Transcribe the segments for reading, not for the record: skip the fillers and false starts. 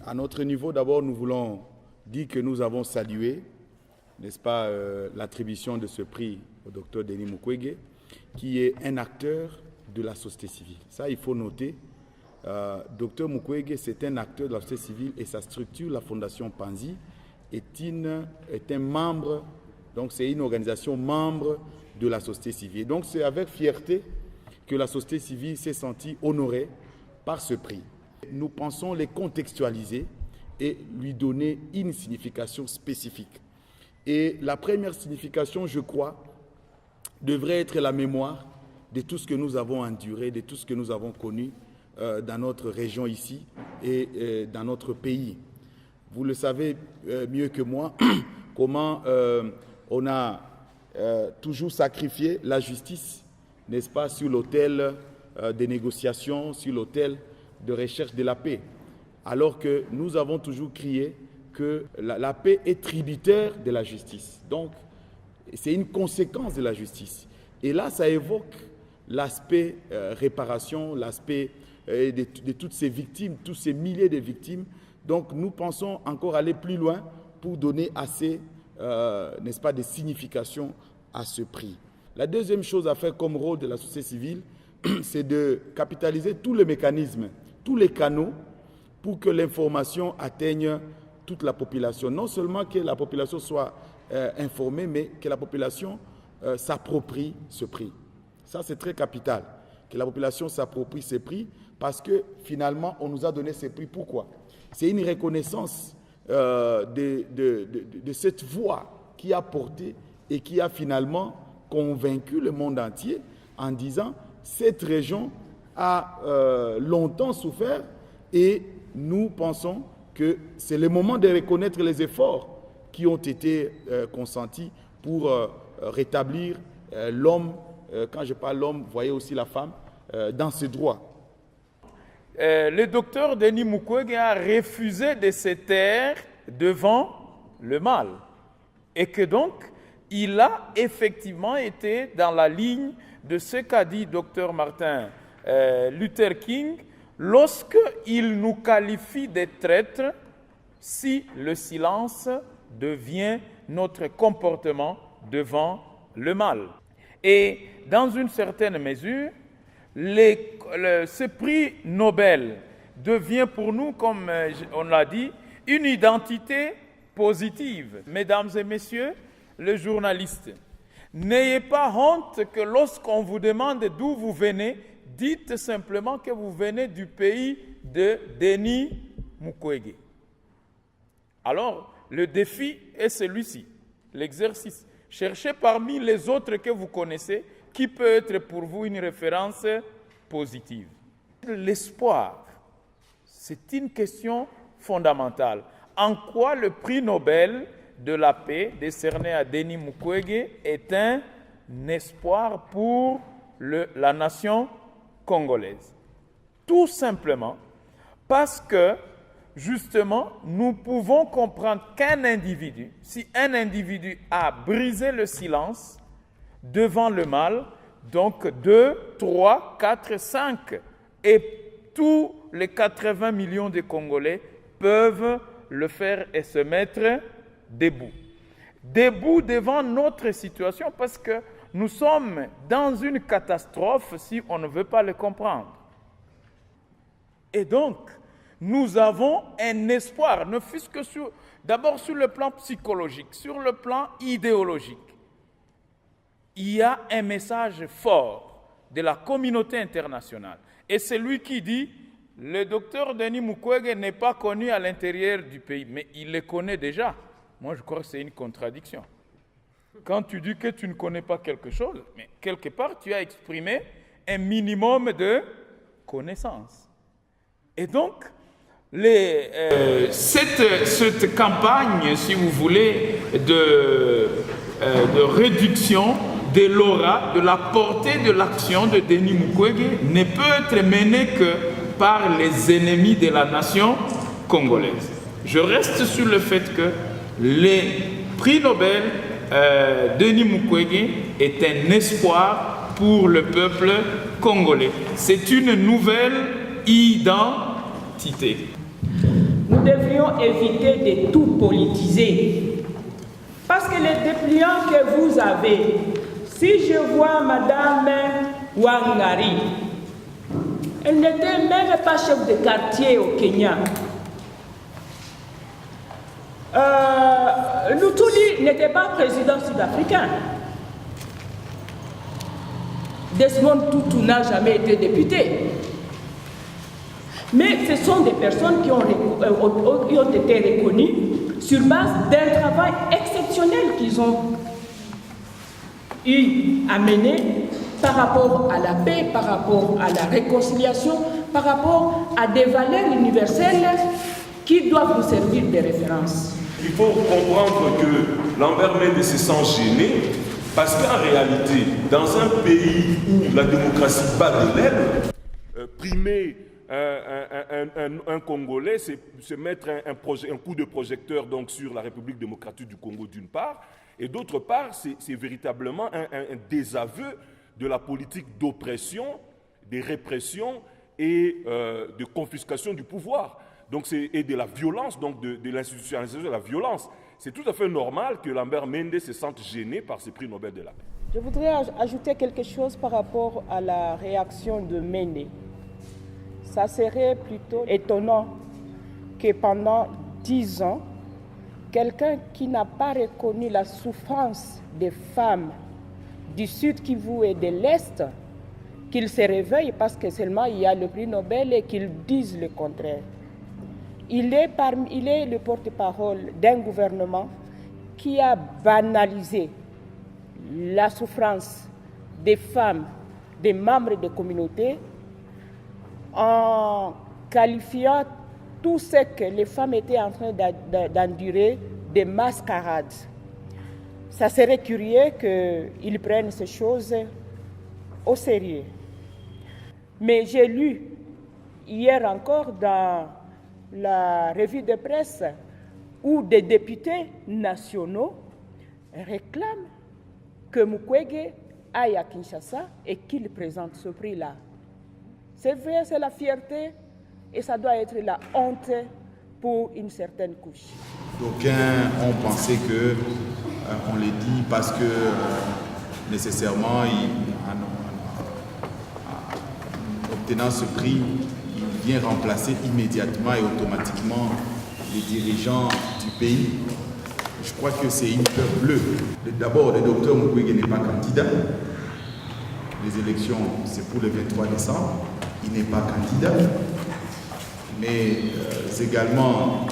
À notre niveau, d'abord, nous voulons dire que nous avons salué, n'est-ce pas, l'attribution de ce prix au docteur Denis Mukwege, qui est un acteur de la société civile. Ça, il faut noter. Docteur Mukwege, c'est un acteur de la société civile et sa structure, la Fondation Panzi, est un membre, donc c'est une organisation membre de la société civile. Donc c'est avec fierté que la société civile s'est sentie honorée par ce prix. Nous pensons les contextualiser et lui donner une signification spécifique. Et la première signification, je crois, devrait être la mémoire de tout ce que nous avons enduré, de tout ce que nous avons connu dans notre région ici et dans notre pays. Vous le savez mieux que moi, comment on a toujours sacrifié la justice, n'est-ce pas, sur l'autel des négociations, sur l'autel de recherche de la paix, alors que nous avons toujours crié que la paix est tributaire de la justice. Donc, c'est une conséquence de la justice. Et là, ça évoque l'aspect réparation, l'aspect de toutes ces victimes, tous ces milliers de victimes. Donc, nous pensons encore aller plus loin pour donner assez, n'est-ce pas, de signification à ce prix. La deuxième chose à faire comme rôle de la société civile, c'est de capitaliser tous les mécanismes, tous les canaux pour que l'information atteigne toute la population. Non seulement que la population soit informée, mais que la population s'approprie ce prix. Ça, c'est très capital, que la population s'approprie ce prix parce que finalement, on nous a donné ces prix. Pourquoi? C'est une reconnaissance de cette voix qui a porté et qui a finalement convaincu le monde entier en disant cette région a longtemps souffert et nous pensons que c'est le moment de reconnaître les efforts qui ont été consentis pour rétablir l'homme, quand je parle l'homme, vous voyez aussi la femme, dans ses droits. Le docteur Denis Mukwege a refusé de se taire devant le mal et que donc il a effectivement été dans la ligne de ce qu'a dit docteur Martin Luther King lorsqu'il nous qualifie de traîtres si le silence devient notre comportement devant le mal. Et dans une certaine mesure, ce prix Nobel devient pour nous, comme on l'a dit, une identité positive. Mesdames et messieurs, les journalistes, n'ayez pas honte que lorsqu'on vous demande d'où vous venez, dites simplement que vous venez du pays de Denis Mukwege. Alors, le défi est celui-ci, l'exercice. Cherchez parmi les autres que vous connaissez qui peut être pour vous une référence positive. L'espoir, c'est une question fondamentale. En quoi le prix Nobel de la paix décerné à Denis Mukwege est un espoir pour la nation congolaise? Tout simplement parce que, justement, nous pouvons comprendre qu'un individu, si un individu a brisé le silence devant le mal, donc 2, 3, 4, 5, et tous les 80 millions de Congolais peuvent le faire et se mettre debout. Debout devant notre situation parce que nous sommes dans une catastrophe si on ne veut pas le comprendre. Et donc, nous avons un espoir, ne fût-ce que d'abord sur le plan psychologique, sur le plan idéologique. Il y a un message fort de la communauté internationale. Et c'est lui qui dit, le docteur Denis Mukwege n'est pas connu à l'intérieur du pays, mais il le connaît déjà. Moi, je crois que c'est une contradiction. Quand tu dis que tu ne connais pas quelque chose, mais quelque part, tu as exprimé un minimum de connaissance. Et donc, cette campagne, si vous voulez, de réduction de l'aura, de la portée de l'action de Denis Mukwege ne peut être menée que par les ennemis de la nation congolaise. Je reste sur le fait que le prix Nobel Denis Mukwege est un espoir pour le peuple congolais. C'est une nouvelle identité. Nous devons devrions éviter de tout politiser. Parce que les dépliants que vous avez, si je vois Madame Wangari, elle n'était même pas chef de quartier au Kenya. Lutuli n'était pas président sud-africain. Desmond Tutu n'a jamais été député. Mais ce sont des personnes qui ont été reconnues sur base d'un travail exceptionnel qu'ils ont eu à mener par rapport à la paix, par rapport à la réconciliation, par rapport à des valeurs universelles qui doivent nous servir de référence. Il faut comprendre que Lambert Mende se sent gêné parce qu'en réalité, dans un pays où la démocratie bat de l'aile, primer un Congolais, c'est se mettre un coup de projecteur donc, sur la République démocratique du Congo d'une part, et d'autre part, c'est véritablement un désaveu de la politique d'oppression, de répression et de confiscation du pouvoir. Donc et de la violence, donc de l'institutionnalisation de la violence. C'est tout à fait normal que Lambert Mende se sente gêné par ce prix Nobel de la paix. Je voudrais ajouter quelque chose par rapport à la réaction de Mende. Ça serait plutôt étonnant que pendant 10 ans, quelqu'un qui n'a pas reconnu la souffrance des femmes du Sud Kivu et de l'Est, qu'il se réveille parce que seulement il y a le prix Nobel et qu'il dise le contraire. Il est le porte-parole d'un gouvernement qui a banalisé la souffrance des femmes, des membres des communautés, en qualifiant tout ce que les femmes étaient en train d'endurer de mascarades. Ça serait curieux qu'ils prennent ces choses au sérieux. Mais j'ai lu hier encore dans la revue de presse où des députés nationaux réclament que Mukwege aille à Kinshasa et qu'il présente ce prix-là. C'est vrai, c'est la fierté et ça doit être la honte pour une certaine couche. D'aucuns ont pensé que, on les dit parce que nécessairement, en obtenant ce prix, il vient remplacer immédiatement et automatiquement les dirigeants du pays. Je crois que c'est une peur bleue. D'abord, le docteur Mukwege n'est pas candidat. Les élections, c'est pour le 23 décembre. Il n'est pas candidat. Mais également,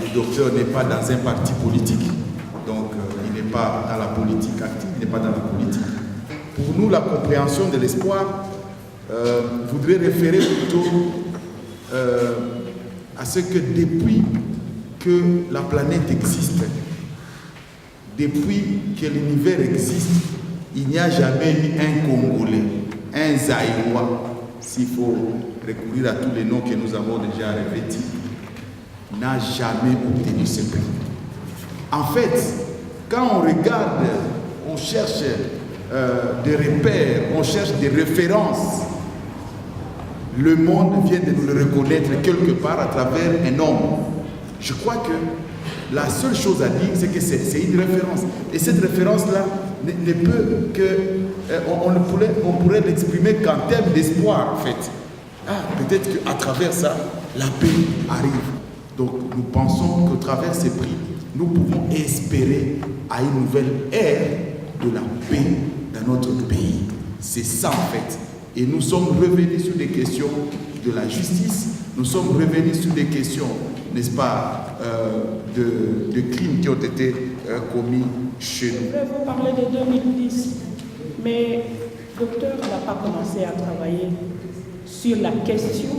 le docteur n'est pas dans un parti politique. Donc, il n'est pas dans la politique active, il n'est pas dans la politique. Pour nous, la compréhension de l'espoir voudrait référer plutôt à ce que depuis que la planète existe, depuis que l'univers existe, il n'y a jamais eu un Congolais, un Zaïrois, s'il faut recourir à tous les noms que nous avons déjà revêtis, n'a jamais obtenu ce prix. En fait, quand on regarde, on cherche des repères, on cherche des références, le monde vient de nous le reconnaître quelque part à travers un homme. Je crois que la seule chose à dire, c'est que c'est une référence. Et cette référence-là ne peut que... On pourrait l'exprimer qu'en termes d'espoir, en fait. Peut-être qu'à travers ça, la paix arrive. Donc nous pensons qu'au travers de ces prix, nous pouvons espérer à une nouvelle ère de la paix dans notre pays. C'est ça en fait. Et nous sommes revenus sur des questions de la justice, nous sommes revenus sur des questions, n'est-ce pas, de crimes qui ont été commis chez nous. Je vais vous parler de 2010, mais le docteur n'a pas commencé à travailler sur la question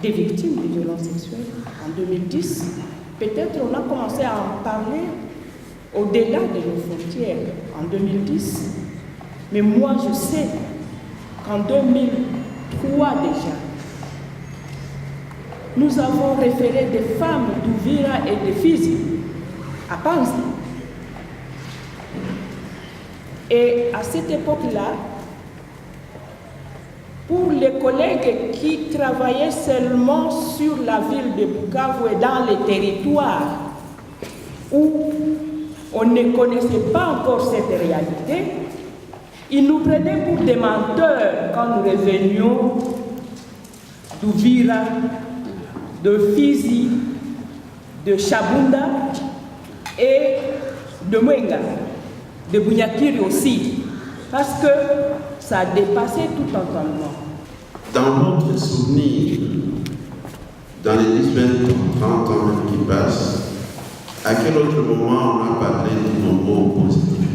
des victimes de violences sexuelles en 2010. Peut-être on a commencé à en parler au-delà de nos frontières en 2010. Mais moi, je sais qu'en 2003 déjà, nous avons référé des femmes d'Ouvira et de Fizi à Panzi. Et à cette époque-là, Pour les collègues qui travaillaient seulement sur la ville de Bukavu et dans les territoires où on ne connaissait pas encore cette réalité, ils nous prenaient pour des menteurs quand nous revenions d'Uvira, de Fizi, de Chabunda et de Mwenga, de Bunyakiri aussi, parce que ça a dépassé tout entendement. Dans notre souvenir, dans les 10, 20, 30 ans qui passent, à quel autre moment on a parlé du Congo positif?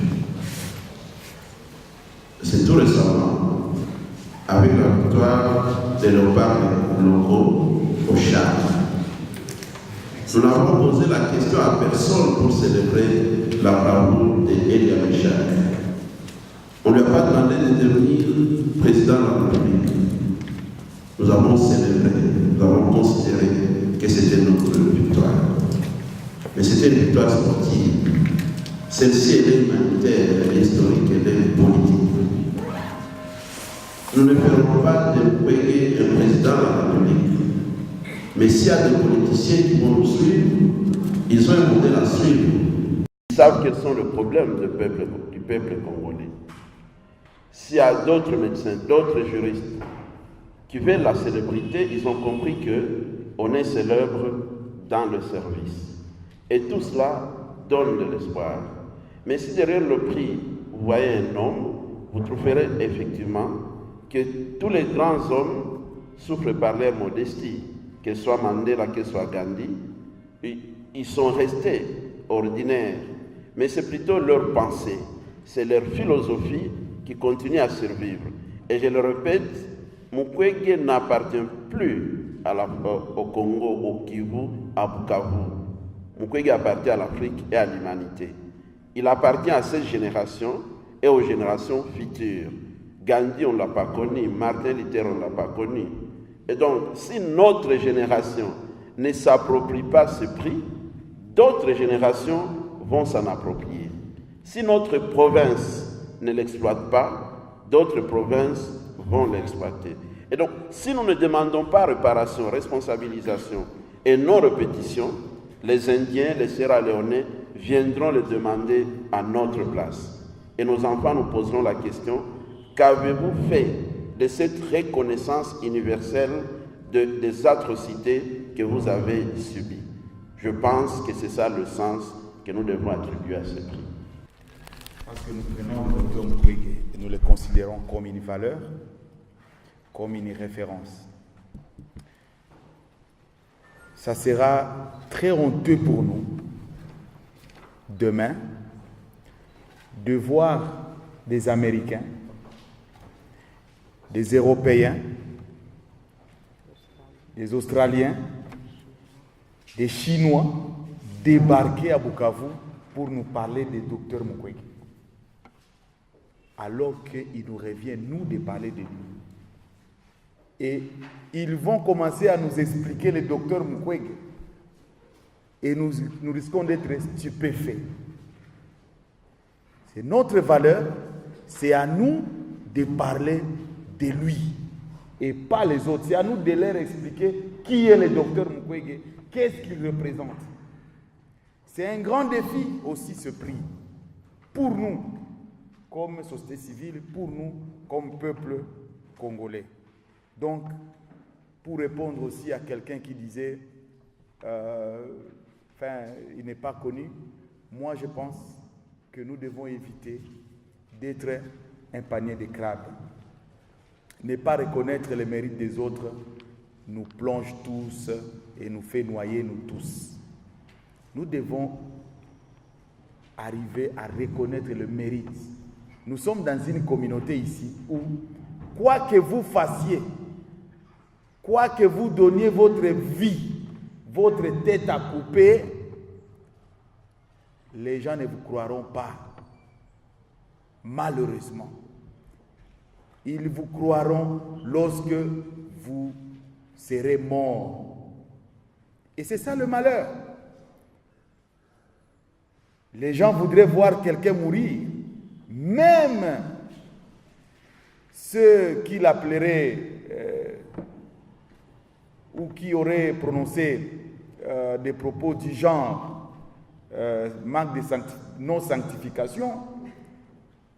C'est tout récemment, avec la victoire des léopards locaux au Tchad. Nous n'avons posé la question à personne pour célébrer la bravoure d'Elia Meshak. On ne lui a pas demandé de devenir président de la République. Nous avons célébré, nous avons considéré que c'était notre victoire. Mais c'était une victoire sportive. Celle-ci, elle est humanitaire, elle est historique, elle est politique. Nous ne ferons pas de payer un président de la République. Mais s'il y a des politiciens qui vont nous suivre, ils ont un modèle à suivre. Ils savent quels sont les problèmes du peuple congolais. S'il y a d'autres médecins, d'autres juristes qui veulent la célébrité, ils ont compris qu'on est célèbre dans le service. Et tout cela donne de l'espoir. Mais si derrière le prix, vous voyez un homme, vous trouverez effectivement que tous les grands hommes souffrent par leur modestie, que ce soit Mandela, que ce soit Gandhi, ils sont restés ordinaires. Mais c'est plutôt leur pensée, c'est leur philosophie qui continue à survivre. Et je le répète, Mukwege n'appartient plus au Congo, au Kivu, à Bukavu. Mukwege appartient à l'Afrique et à l'humanité. Il appartient à cette génération et aux générations futures. Gandhi, on ne l'a pas connu. Martin Luther, on ne l'a pas connu. Et donc, si notre génération ne s'approprie pas ce prix, d'autres générations vont s'en approprier. Si notre province ne l'exploite pas, d'autres provinces vont l'exploiter. Et donc, si nous ne demandons pas réparation, responsabilisation et non-répétition, les Indiens, les Sierra-Léonais viendront le demander à notre place. Et nos enfants nous poseront la question, qu'avez-vous fait de cette reconnaissance universelle des atrocités que vous avez subies? Je pense que c'est ça le sens que nous devons attribuer à ce prix. Parce que nous prenons le docteur Mukwege et nous le considérons comme une valeur, comme une référence. Ça sera très honteux pour nous, demain, de voir des Américains, des Européens, des Australiens, des Chinois débarquer à Bukavu pour nous parler du docteur Mukwege. Alors qu'il nous revient, nous, de parler de lui. Et ils vont commencer à nous expliquer le docteur Mukwege. Et nous risquons d'être stupéfaits. C'est notre valeur, c'est à nous de parler de lui et pas les autres. C'est à nous de leur expliquer qui est le docteur Mukwege, qu'est-ce qu'il représente. C'est un grand défi aussi ce prix, pour nous, comme société civile, pour nous, comme peuple congolais. Donc, pour répondre aussi à quelqu'un qui disait, il n'est pas connu, moi je pense que nous devons éviter d'être un panier de crabes. Ne pas reconnaître les mérites des autres nous plonge tous et nous fait noyer nous tous. Nous devons arriver à reconnaître le mérite. Nous sommes dans une communauté ici où, quoi que vous fassiez, quoi que vous donniez votre vie, votre tête à couper, les gens ne vous croiront pas. Malheureusement. Ils vous croiront lorsque vous serez morts. Et c'est ça le malheur. Les gens voudraient voir quelqu'un mourir, même ceux qui l'appelleraient ou qui auraient prononcé des propos du genre manque de non-sanctification,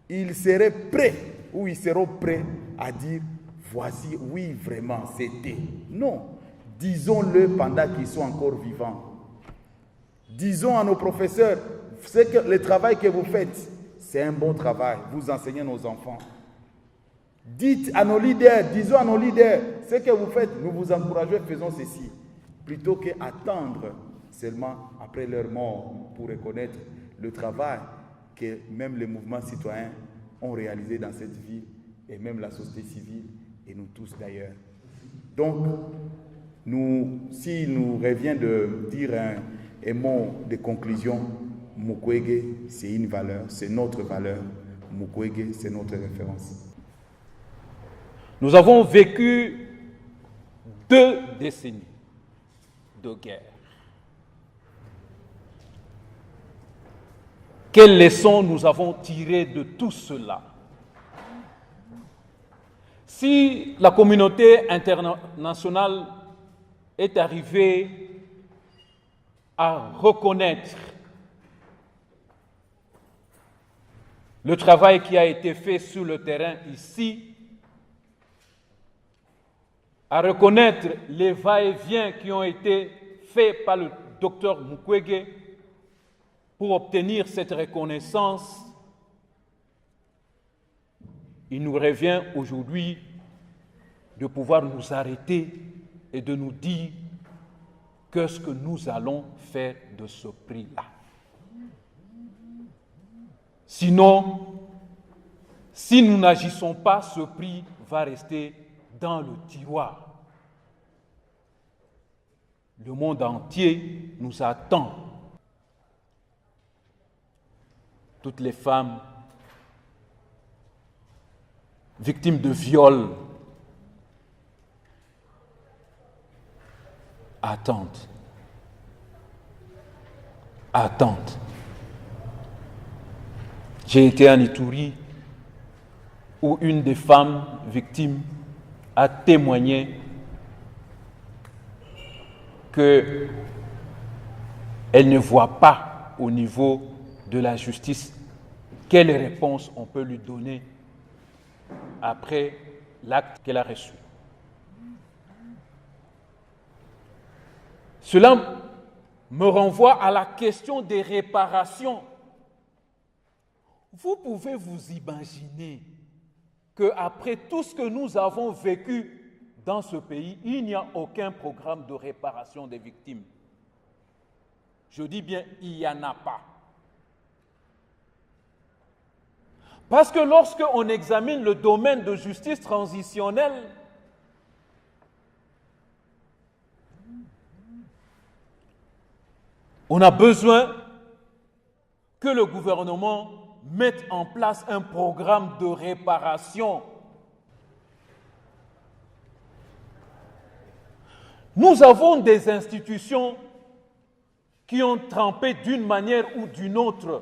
ils seraient prêts ou ils seront prêts à dire voici, oui, vraiment, c'était. Non, disons-le pendant qu'ils sont encore vivants. Disons à nos professeurs, c'est que le travail que vous faites, c'est un bon travail. Vous enseignez nos enfants. Dites à nos leaders, disons à nos leaders, ce que vous faites, nous vous encourageons, faisons ceci. Plutôt qu'attendre seulement après leur mort pour reconnaître le travail que même les mouvements citoyens ont réalisé dans cette ville, et même la société civile, et nous tous d'ailleurs. Donc, si nous revient de dire un mot de conclusion, Mukwege, c'est une valeur, c'est notre valeur. Mukwege, c'est notre référence. Nous avons vécu 2 décennies de guerre. Quelles leçons nous avons tirées de tout cela? Si la communauté internationale est arrivée à reconnaître le travail qui a été fait sur le terrain ici, à reconnaître les va-et-vient qui ont été faits par le docteur Mukwege pour obtenir cette reconnaissance, il nous revient aujourd'hui de pouvoir nous arrêter et de nous dire qu'est-ce que nous allons faire de ce prix-là. Sinon, si nous n'agissons pas, ce prix va rester dans le tiroir. Le monde entier nous attend. Toutes les femmes victimes de viol attendent. J'ai été en Ituri où une des femmes victimes a témoigné qu'elle ne voit pas au niveau de la justice quelle réponse on peut lui donner après l'acte qu'elle a reçu. Cela me renvoie à la question des réparations. Vous pouvez vous imaginer qu'après tout ce que nous avons vécu dans ce pays, il n'y a aucun programme de réparation des victimes. Je dis bien, il n'y en a pas. Parce que lorsqu'on examine le domaine de justice transitionnelle, on a besoin que le gouvernement mette en place un programme de réparation. Nous avons des institutions qui ont trempé d'une manière ou d'une autre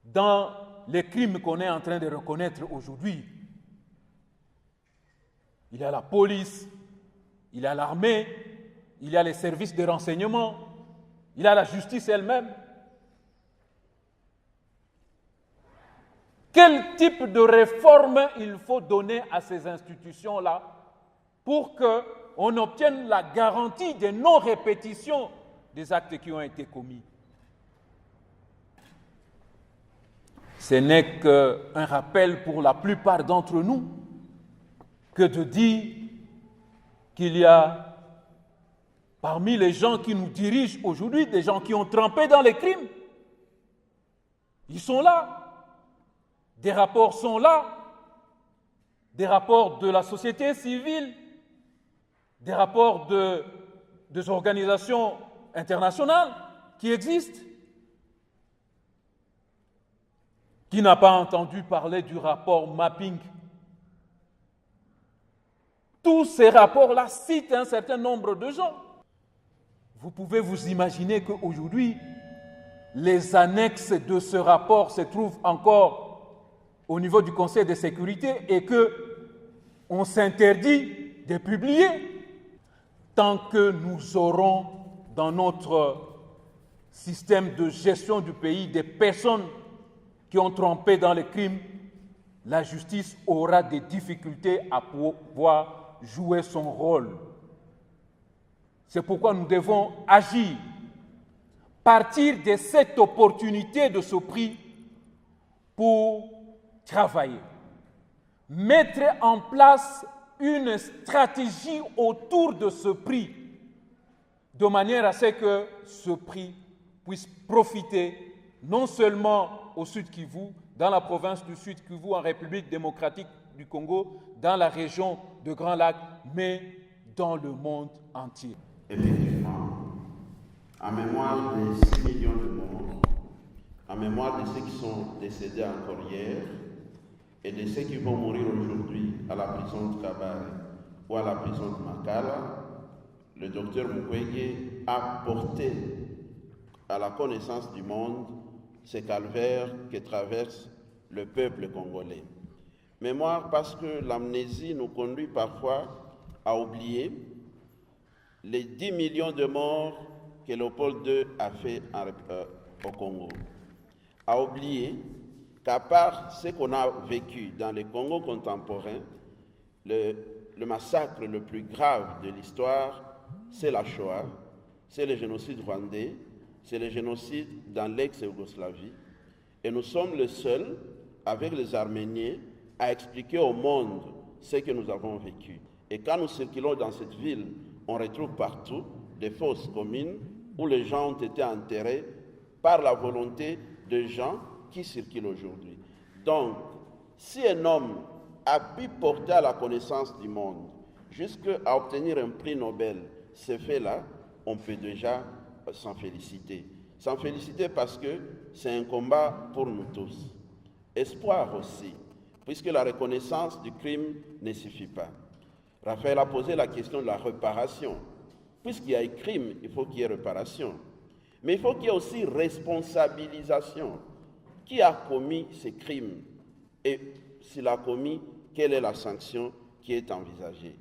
dans les crimes qu'on est en train de reconnaître aujourd'hui. Il y a la police, il y a l'armée, il y a les services de renseignement, il y a la justice elle-même. Quel type de réforme il faut donner à ces institutions-là pour qu'on obtienne la garantie de non-répétition des actes qui ont été commis? Ce n'est qu'un rappel pour la plupart d'entre nous que de dire qu'il y a parmi les gens qui nous dirigent aujourd'hui des gens qui ont trempé dans les crimes. Ils sont là. Des rapports sont là. Des rapports de la société civile, des rapports des organisations internationales qui existent. Qui n'a pas entendu parler du rapport Mapping? Tous ces rapports-là citent un certain nombre de gens. Vous pouvez vous imaginer qu'aujourd'hui, les annexes de ce rapport se trouvent encore au niveau du Conseil de sécurité et qu'on s'interdit de publier tant que nous aurons dans notre système de gestion du pays des personnes qui ont trompé dans les crimes, la justice aura des difficultés à pouvoir jouer son rôle. C'est pourquoi nous devons agir, partir de cette opportunité de ce prix pour travailler, mettre en place une stratégie autour de ce prix, de manière à ce que ce prix puisse profiter non seulement au Sud Kivu, dans la province du Sud Kivu, en République démocratique du Congo, dans la région de Grand Lac, mais dans le monde entier. Effectivement, en mémoire des 6 millions de morts, en mémoire de ceux qui sont décédés encore hier, et de ceux qui vont mourir aujourd'hui à la prison de Kabare ou à la prison de Makala, le docteur Mukwege a porté à la connaissance du monde ces calvaires que traverse le peuple congolais. Mémoire parce que l'amnésie nous conduit parfois à oublier les 10 millions de morts que Léopold II a fait au Congo. À oublier qu'à part ce qu'on a vécu dans le Congo contemporain, le massacre le plus grave de l'histoire, c'est la Shoah, c'est le génocide rwandais, c'est le génocide dans l'ex-Yougoslavie. Et nous sommes les seuls, avec les Arméniens, à expliquer au monde ce que nous avons vécu. Et quand nous circulons dans cette ville, on retrouve partout des fosses communes où les gens ont été enterrés par la volonté de gens qui circulent aujourd'hui. Donc, si un homme a pu porter à la connaissance du monde jusqu'à obtenir un prix Nobel, ce fait-là, on peut déjà s'en féliciter. S'en féliciter parce que c'est un combat pour nous tous. Espoir aussi, puisque la reconnaissance du crime ne suffit pas. Raphaël a posé la question de la réparation. Puisqu'il y a un crime, il faut qu'il y ait réparation. Mais il faut qu'il y ait aussi responsabilisation. Qui a commis ces crimes? Et s'il a commis, quelle est la sanction qui est envisagée?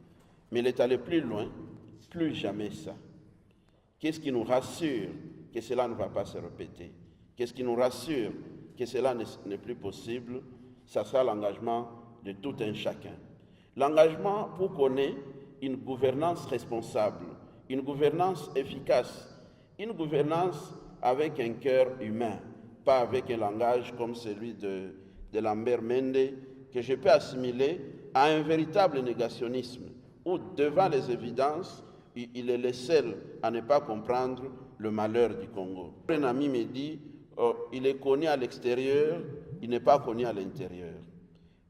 Mais il est allé plus loin, plus jamais ça. Qu'est-ce qui nous rassure que cela ne va pas se répéter? Qu'est-ce qui nous rassure que cela n'est plus possible? Ça sera l'engagement de tout un chacun. L'engagement pour qu'on ait une gouvernance responsable, une gouvernance efficace, une gouvernance avec un cœur humain, pas avec un langage comme celui de Lambert Mende, que je peux assimiler à un véritable négationnisme, où devant les évidences, il est le seul à ne pas comprendre le malheur du Congo. Un ami me dit, il est connu à l'extérieur, il n'est pas connu à l'intérieur.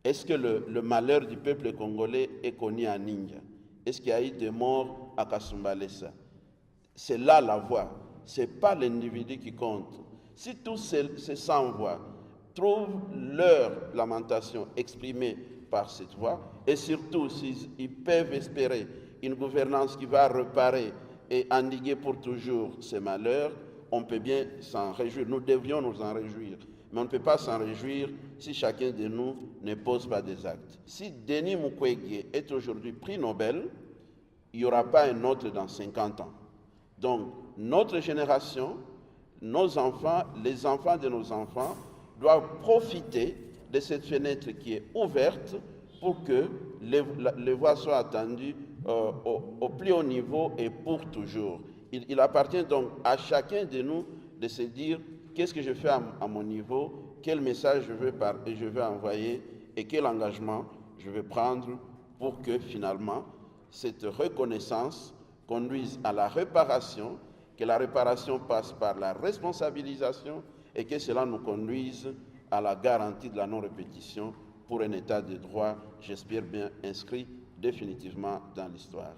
Est-ce que le malheur du peuple congolais est connu à Ninja? Est-ce qu'il y a eu des morts à Kasumbalesa? C'est là la voix, ce n'est pas l'individu qui compte. Si tous ces sans-voix trouvent leur lamentation exprimée par cette voix, et surtout s'ils peuvent espérer une gouvernance qui va réparer et endiguer pour toujours ces malheurs, on peut bien s'en réjouir. Nous devions nous en réjouir. Mais on ne peut pas s'en réjouir si chacun de nous ne pose pas des actes. Si Denis Mukwege est aujourd'hui prix Nobel, il n'y aura pas un autre dans 50 ans. Donc, notre génération, nos enfants, les enfants de nos enfants, doivent profiter de cette fenêtre qui est ouverte pour que les voix soient attendues au plus haut niveau et pour toujours. Il appartient donc à chacun de nous de se dire qu'est-ce que je fais à mon niveau, quel message je veux envoyer et quel engagement je vais prendre pour que finalement cette reconnaissance conduise à la réparation, que la réparation passe par la responsabilisation et que cela nous conduise à la garantie de la non-répétition pour un état de droit, j'espère bien inscrit définitivement dans l'histoire.